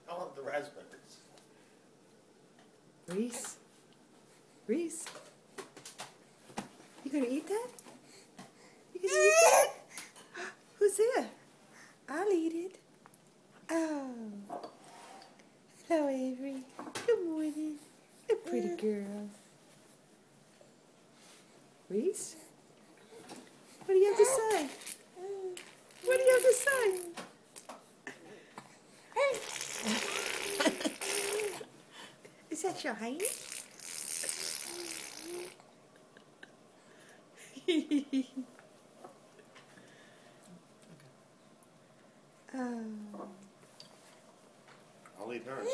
I want the raspberries. Reese? Reese? You gonna eat that? You gonna eat that? Who's there? I'll eat it. Oh. Hello, Avery. Good morning. You pretty girl. Reese? What do you have to say? What do you have to say? Is that your hand? Oh. I'll eat hers.